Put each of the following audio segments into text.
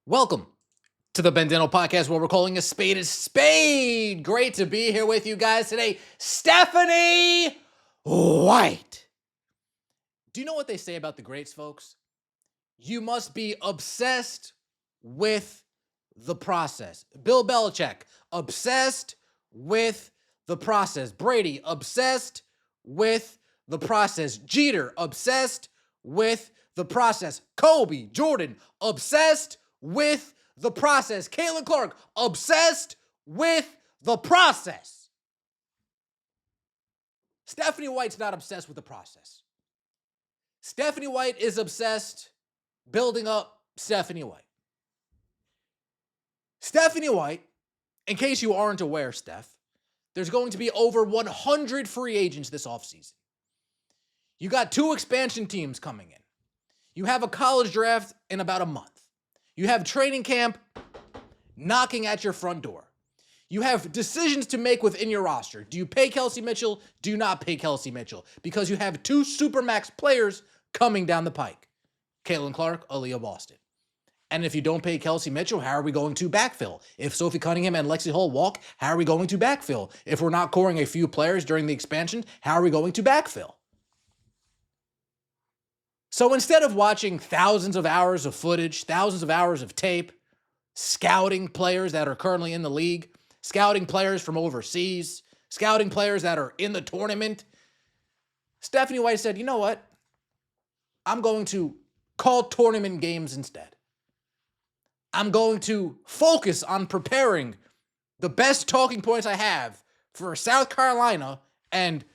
Welcome to the Bendino Podcast, where we're calling a spade. Great to be here with you guys today. Stephanie White. Do you know what they say about the greats, folks? You must be obsessed with the process. Bill Belichick, obsessed with the process. Brady, obsessed with the process. Jeter, obsessed with the process. Kobe, Jordan, obsessed with the process. Caitlin Clark, obsessed with the process. Stephanie White's not obsessed with the process. Stephanie White is obsessed building up Stephanie White. Stephanie White, in case you aren't aware, Steph, there's going to be over 100 free agents this offseason. You got 2 expansion teams coming in. You have a college draft in about a month. You have training camp knocking at your front door. You have decisions to make within your roster. Do you pay Kelsey Mitchell? Do you not pay Kelsey Mitchell? Because you have 2 Supermax players coming down the pike. Caitlin Clark, Aaliyah Boston. And if you don't pay Kelsey Mitchell, how are we going to backfill? If Sophie Cunningham and Lexi Hull walk, how are we going to backfill? If we're not coring a few players during the expansion, how are we going to backfill? So instead of watching thousands of hours of footage, thousands of hours of tape, scouting players that are currently in the league, scouting players from overseas, scouting players that are in the tournament, Stephanie White said, you know what? I'm going to call tournament games instead. I'm going to focus on preparing the best talking points I have for South Carolina and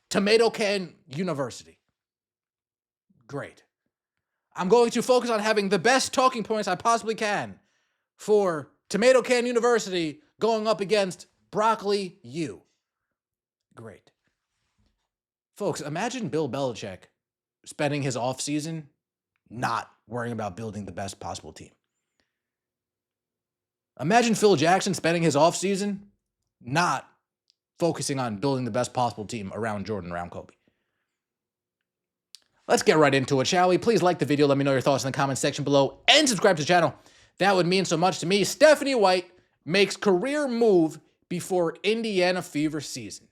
Tomato Can University. Great. I'm going to focus on having the best talking points I possibly can for Tomato Can University going up against Broccoli U. Great. Folks, imagine Bill Belichick spending his offseason not worrying about building the best possible team. Imagine Phil Jackson spending his offseason not focusing on building the best possible team around Jordan, around Kobe. Let's get right into it, shall we? Please like the video. Let me know your thoughts in the comment section below and subscribe to the channel. That would mean so much to me. Stephanie White makes career move before Indiana Fever season.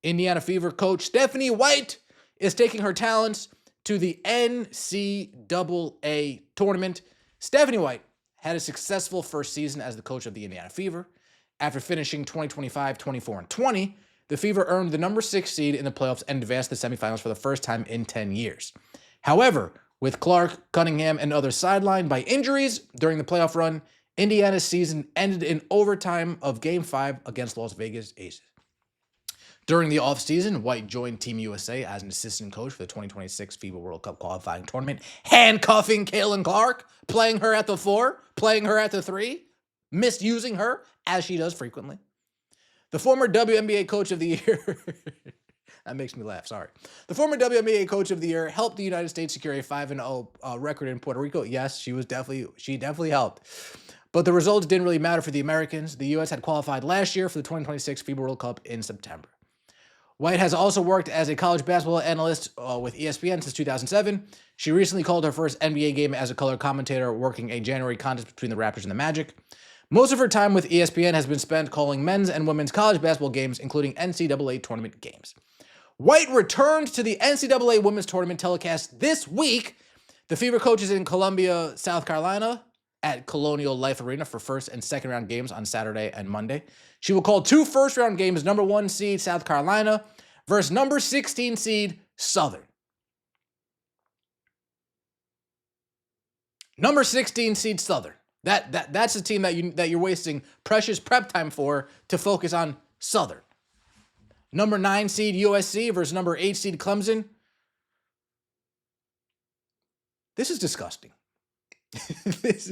Indiana Fever coach Stephanie White is taking her talents to the NCAA tournament. Stephanie White had a successful first season as the coach of the Indiana Fever. After finishing 2025, 24-20, the Fever earned the number 6 seed in the playoffs and advanced to the semifinals for the first time in 10 years. However, with Clark, Cunningham, and others sidelined by injuries during the playoff run, Indiana's season ended in overtime of Game 5 against Las Vegas Aces. During the offseason, White joined Team USA as an assistant coach for the 2026 FIBA World Cup qualifying tournament, handcuffing Caitlin Clark, playing her at the 4, playing her at the 3, misusing her, as she does frequently. The former WNBA Coach of the Year, that makes me laugh, sorry. The former WNBA Coach of the Year helped the United States secure a 5-0 record in Puerto Rico. Yes, she definitely helped. But the results didn't really matter for the Americans. The U.S. had qualified last year for the 2026 FIBA World Cup in September. White has also worked as a college basketball analyst with ESPN since 2007. She recently called her first NBA game as a color commentator, working a January contest between the Raptors and the Magic. Most of her time with ESPN has been spent calling men's and women's college basketball games, including NCAA tournament games. White returned to the NCAA women's tournament telecast this week. The Fever coaches in Columbia, South Carolina, at Colonial Life Arena for first and second round games on Saturday and Monday. She will call 2 first round games, number 1 seed South Carolina versus number 16 seed Southern. Number 16 seed Southern. That's the team that you're wasting precious prep time for to focus on Southern. Number 9 seed USC versus number 8 seed Clemson. This is disgusting. This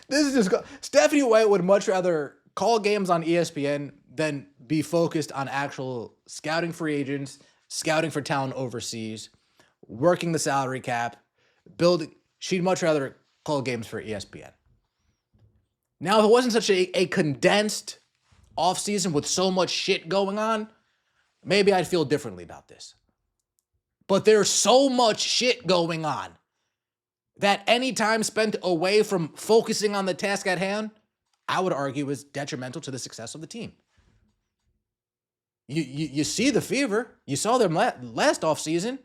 is just Stephanie White would much rather call games on ESPN than be focused on actual scouting free agents, scouting for talent overseas, working the salary cap, building. She'd much rather call games for ESPN. Now, if it wasn't such a condensed offseason with so much shit going on, maybe I'd feel differently about this. But there's so much shit going on that any time spent away from focusing on the task at hand, I would argue is detrimental to the success of the team. You see the Fever. You saw them last offseason.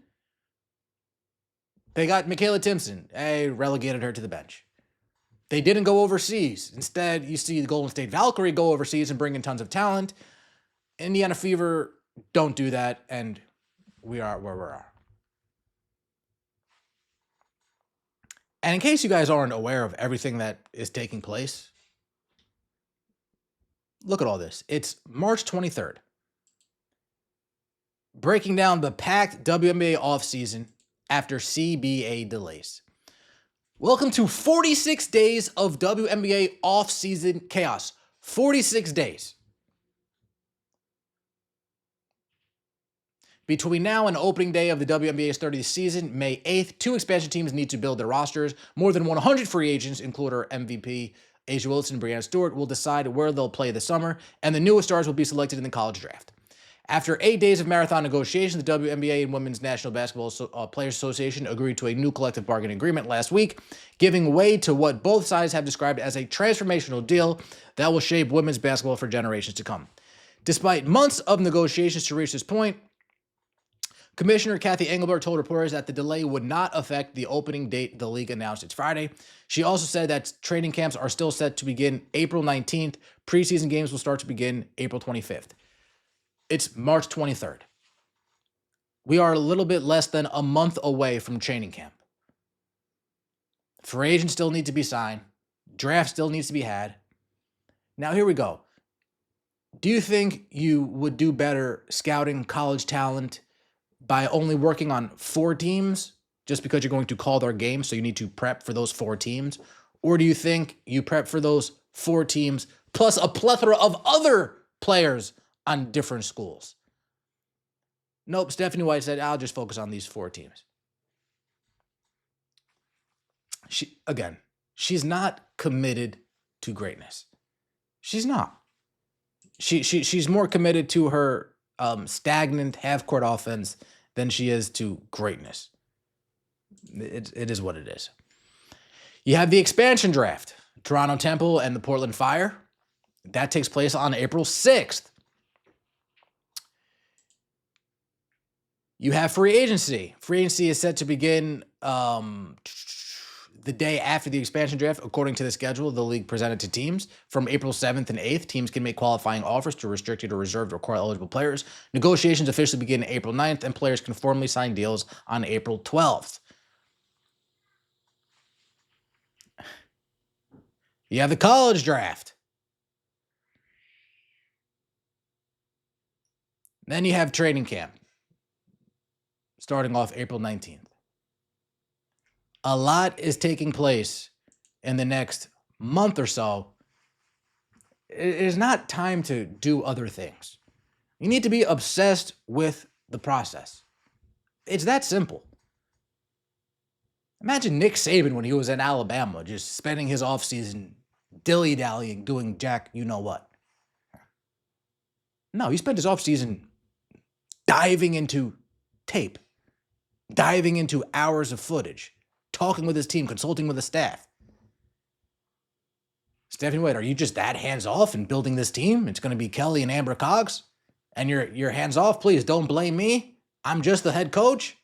They got Michaela Timpson. They relegated her to the bench. They didn't go overseas. Instead, you see the Golden State Valkyrie go overseas and bring in tons of talent. Indiana Fever don't do that, and we are where we are. And in case you guys aren't aware of everything that is taking place, look at all this. It's March 23rd. Breaking down the packed WNBA offseason after CBA delays. Welcome to 46 days of WNBA offseason chaos. 46 days. Between now and opening day of the WNBA's 30th season, May 8th, 2 expansion teams need to build their rosters. More than 100 free agents, including our MVP, A'ja Wilson and Breanna Stewart, will decide where they'll play this summer, and the newest stars will be selected in the college draft. After 8 days of marathon negotiations, the WNBA and Women's National Basketball Players Association agreed to a new collective bargaining agreement last week, giving way to what both sides have described as a transformational deal that will shape women's basketball for generations to come. Despite months of negotiations to reach this point, Commissioner Kathy Engelbert told reporters that the delay would not affect the opening date the league announced it's Friday. She also said that training camps are still set to begin April 19th. Preseason games will start to begin April 25th. It's March 23rd. We are a little bit less than a month away from training camp. Free agents still need to be signed. Draft still needs to be had. Now here we go. Do you think you would do better scouting college talent by only working on 4 teams just because you're going to call their games, so you need to prep for those 4 teams? Or do you think you prep for those 4 teams plus a plethora of other players on different schools? Nope, Stephanie White said, I'll just focus on these 4 teams. She's not committed to greatness. She's not. She's more committed to her stagnant half-court offense than she is to greatness. It is what it is. You have the expansion draft, Toronto Temple and the Portland Fire. That takes place on April 6th. You have free agency. Free agency is set to begin the day after the expansion draft, according to the schedule the league presented to teams. From April 7th and 8th, teams can make qualifying offers to restricted or reserved or core eligible players. Negotiations officially begin April 9th, and players can formally sign deals on April 12th. You have the college draft. Then you have training camp, starting off April 19th. A lot is taking place in the next month or so. It is not time to do other things. You need to be obsessed with the process. It's that simple. Imagine Nick Saban when he was in Alabama, just spending his offseason dilly-dallying, doing jack you-know-what. No, he spent his offseason diving into tape, diving into hours of footage, talking with his team, consulting with the staff. Stephanie White, are you just that hands-off in building this team? It's going to be Kelly and Amber Cox, and you're hands-off? Please don't blame me. I'm just the head coach.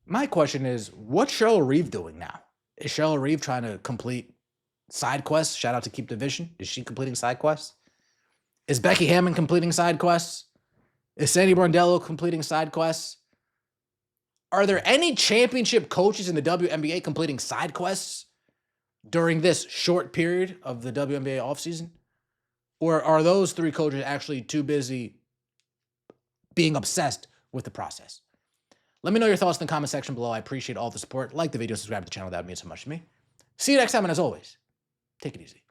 My question is, what's Cheryl Reeve doing now? Is Cheryl Reeve trying to complete side quests? Shout out to Keep Division. Is she completing side quests? Is Becky Hammond completing side quests? Is Sandy Brondello completing side quests? Are there any championship coaches in the WNBA completing side quests during this short period of the WNBA offseason? Or are those 3 coaches actually too busy being obsessed with the process? Let me know your thoughts in the comment section below. I appreciate all the support. Like the video, subscribe to the channel. That would mean so much to me. See you next time, and as always, take it easy.